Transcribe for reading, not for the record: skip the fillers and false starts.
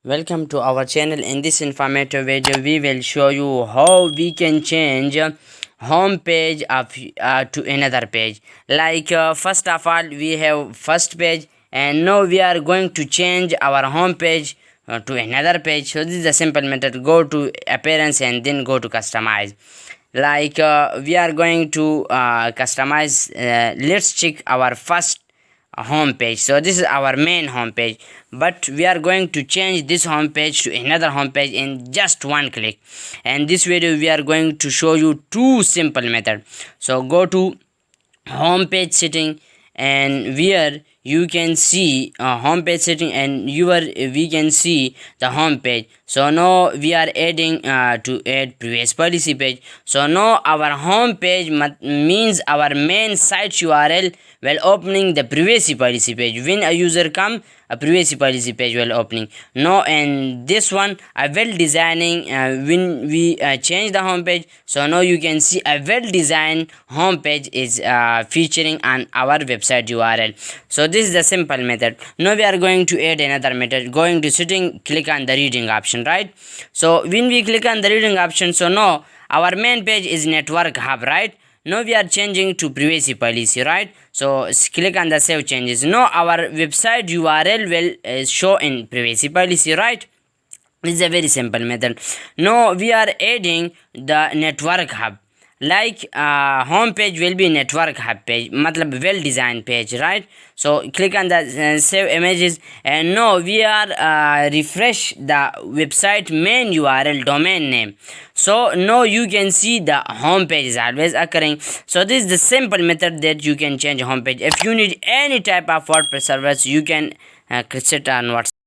Welcome to our channel. In this informative video, we will show you how we can change home page of to another page. First of all, we have first page, and now we are going to change our home page to another page. So this is a simple method. Go to appearance and then go to customize. We are going to customize. Let's check our first home page. So this is our main home page, but we are going to change this home page to another home page in just one click. And this video we are going to show you two simple method. So go to home page setting, and where you can see home page setting, and we can see the home page. So now we are adding to add previous policy page. So now our home page means our main site URL while opening the privacy policy page. When a user come, a privacy policy page will opening. Now and this one a well designing when we change the home page. So now you can see a well designed home page is featuring on our website URL. So this is the simple method. Now we are going to add another method. Going to setting, click on the reading option, right? So when we click on the reading option, so now our main page is network hub, right? Now we are changing to privacy policy, right? So click on the save changes. Now our website URL will show in privacy policy, right? This is a very simple method. Now we are adding the network hub. Home page will be network hub page, matlab well designed page, right? So click on the save images, and now we are refresh the website main URL domain name. So now you can see the home page is always occurring. So this is the simple method that you can change home page. If you need any type of WordPress service, you can set on WhatsApp.